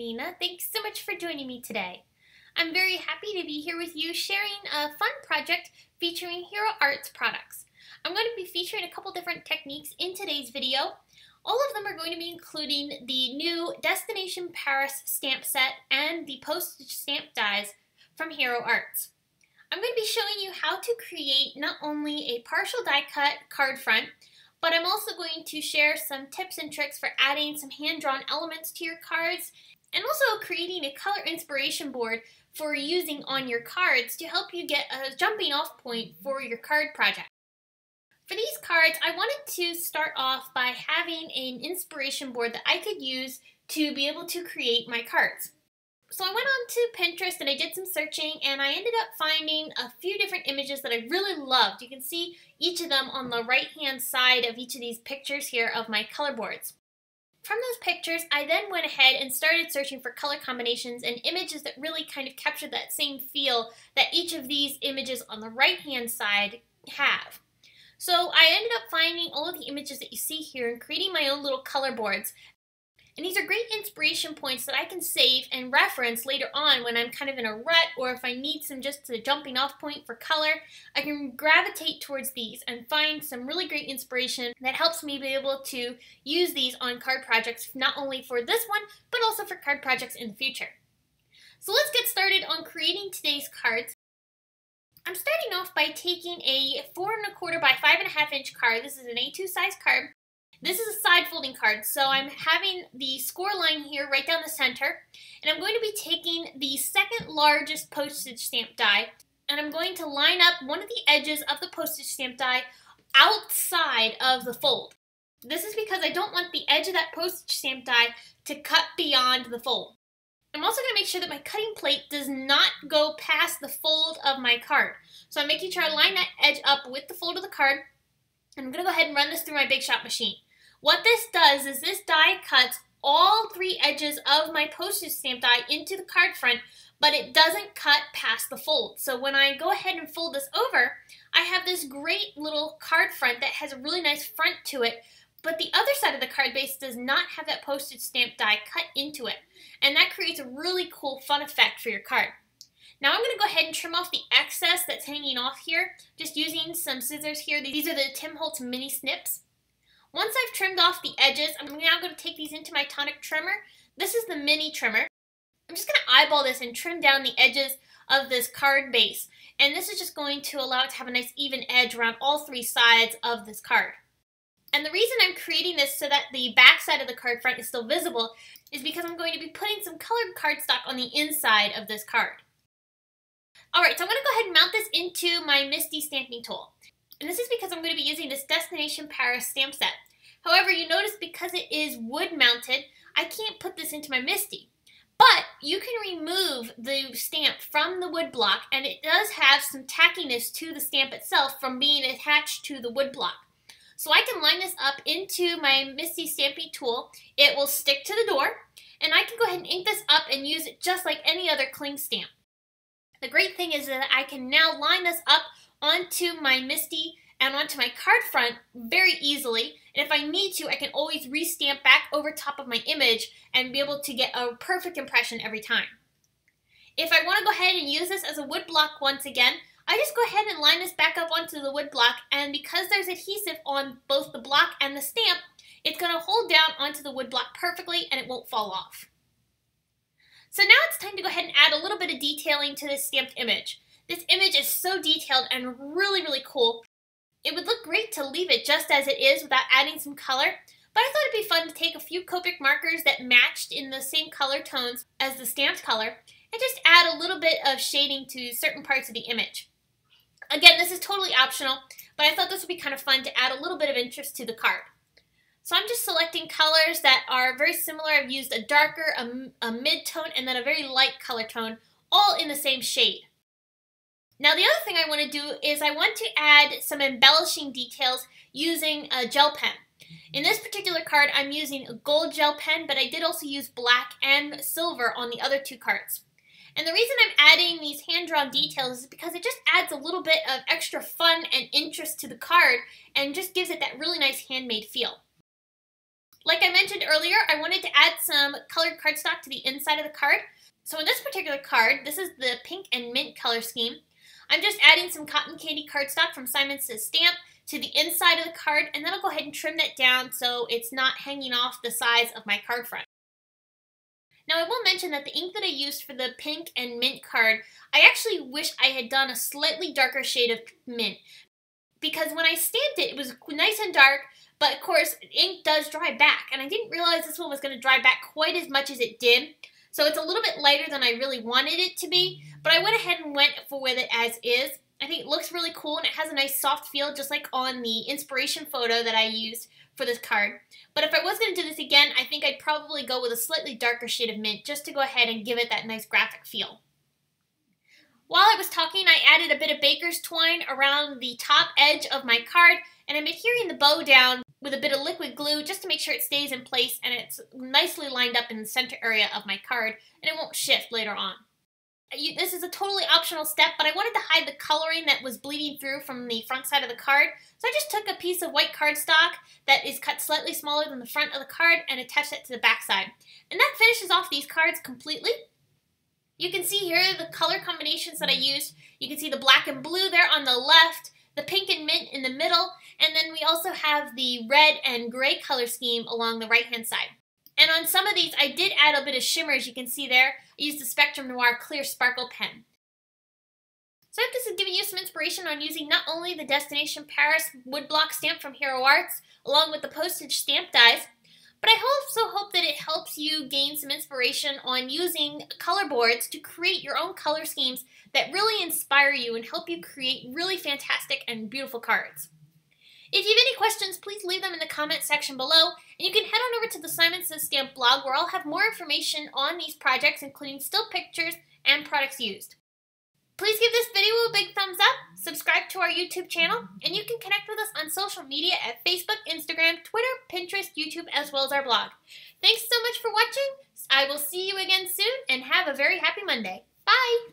Nina. Thanks so much for joining me today. I'm very happy to be here with you sharing a fun project featuring Hero Arts products. I'm going to be featuring a couple different techniques in today's video. All of them are going to be including the new Destination Paris stamp set and the postage stamp dies from Hero Arts. I'm going to be showing you how to create not only a partial die cut card front, but I'm also going to share some tips and tricks for adding some hand-drawn elements to your cards and also creating a color inspiration board for using on your cards to help you get a jumping off point for your card project. For these cards, I wanted to start off by having an inspiration board that I could use to be able to create my cards. So I went on to Pinterest and I did some searching and I ended up finding a few different images that I really loved. You can see each of them on the right hand side of each of these pictures here of my color boards. From those pictures, I then went ahead and started searching for color combinations and images that really kind of captured that same feel that each of these images on the right hand side have. So I ended up finding all of the images that you see here and creating my own little color boards. And these are great inspiration points that I can save and reference later on when I'm kind of in a rut, or if I need some just a jumping off point for color, I can gravitate towards these and find some really great inspiration that helps me be able to use these on card projects, not only for this one, but also for card projects in the future. So let's get started on creating today's cards. I'm starting off by taking a 4 1/4 by 5 1/2 inch card. This is an A2 size card. This is a side folding card, so I'm having the score line here right down the center, and I'm going to be taking the second largest postage stamp die, and I'm going to line up one of the edges of the postage stamp die outside of the fold. This is because I don't want the edge of that postage stamp die to cut beyond the fold. I'm also going to make sure that my cutting plate does not go past the fold of my card. So I'm making sure I line that edge up with the fold of the card, and I'm going to go ahead and run this through my Big Shot machine. What this does is this die cuts all 3 edges of my postage stamp die into the card front, but it doesn't cut past the fold. So when I go ahead and fold this over, I have this great little card front that has a really nice front to it, but the other side of the card base does not have that postage stamp die cut into it. And that creates a really cool fun effect for your card. Now I'm going to go ahead and trim off the excess that's hanging off here, just using some scissors here. These are the Tim Holtz mini snips. Once I've trimmed off the edges, I'm now going to take these into my tonic trimmer. This is the mini trimmer. I'm just going to eyeball this and trim down the edges of this card base. And this is just going to allow it to have a nice even edge around all 3 sides of this card. And the reason I'm creating this so that the back side of the card front is still visible is because I'm going to be putting some colored cardstock on the inside of this card. Alright, so I'm going to go ahead and mount this into my MISTI stamping tool. And this is because I'm going to be using this Destination Paris stamp set. However, you notice because it is wood mounted, I can't put this into my MISTI. But you can remove the stamp from the wood block, and it does have some tackiness to the stamp itself from being attached to the wood block. So I can line this up into my MISTI stamping tool. It will stick to the door, and I can go ahead and ink this up and use it just like any other cling stamp. The great thing is that I can now line this up onto my MISTI and onto my card front very easily, and if I need to, I can always re-stamp back over top of my image and be able to get a perfect impression every time. If I want to go ahead and use this as a wood block once again, I just go ahead and line this back up onto the wood block, and because there's adhesive on both the block and the stamp, it's going to hold down onto the wood block perfectly and it won't fall off. So now it's time to go ahead and add a little bit of detailing to this stamped image. This image is so detailed and really, really cool. It would look great to leave it just as it is without adding some color, but I thought it'd be fun to take a few Copic markers that matched in the same color tones as the stamped color and just add a little bit of shading to certain parts of the image. Again, this is totally optional, but I thought this would be kind of fun to add a little bit of interest to the card. So I'm just selecting colors that are very similar. I've used a darker, a mid-tone, and then a very light color tone, all in the same shade. Now the other thing I want to do is I want to add some embellishing details using a gel pen. In this particular card, I'm using a gold gel pen, but I did also use black and silver on the other 2 cards. And the reason I'm adding these hand-drawn details is because it just adds a little bit of extra fun and interest to the card and just gives it that really nice handmade feel. Like I mentioned earlier, I wanted to add some colored cardstock to the inside of the card. So in this particular card, this is the pink and mint color scheme. I'm just adding some cotton candy cardstock from Simon Says Stamp to the inside of the card, and then I'll go ahead and trim that down so it's not hanging off the sides of my card front. Now I will mention that the ink that I used for the pink and mint card, I actually wish I had done a slightly darker shade of mint, because when I stamped it, it was nice and dark, but of course ink does dry back, and I didn't realize this one was going to dry back quite as much as it did. So it's a little bit lighter than I really wanted it to be, but I went ahead and went with it as is. I think it looks really cool, and it has a nice soft feel, just like on the inspiration photo that I used for this card. But if I was going to do this again, I think I'd probably go with a slightly darker shade of mint, just to go ahead and give it that nice graphic feel. While I was talking, I added a bit of baker's twine around the top edge of my card, and I'm adhering the bow down with a bit of liquid glue just to make sure it stays in place and it's nicely lined up in the center area of my card, and it won't shift later on. This is a totally optional step, but I wanted to hide the coloring that was bleeding through from the front side of the card, so I just took a piece of white cardstock that is cut slightly smaller than the front of the card and attached it to the back side. And that finishes off these cards completely. You can see here the color combinations that I used. You can see the black and blue there on the left, the pink and mint in the middle, and then we also have the red and gray color scheme along the right-hand side. And on some of these, I did add a bit of shimmer, as you can see there. I used the Spectrum Noir Clear Sparkle pen. So I hope this has given you some inspiration on using not only the Destination Paris woodblock stamp from Hero Arts, along with the postage stamp dies, but I also hope that it helps you gain some inspiration on using color boards to create your own color schemes that really inspire you and help you create really fantastic and beautiful cards. If you have any questions, please leave them in the comment section below, and you can head on over to the Simon Says Stamp blog, where I'll have more information on these projects, including still pictures and products used. Please give this video a big thumbs up, subscribe to our YouTube channel, and you can connect with us on social media at Facebook, Instagram, Twitter, Pinterest, YouTube, as well as our blog. Thanks so much for watching. I will see you again soon, and have a very happy Monday. Bye!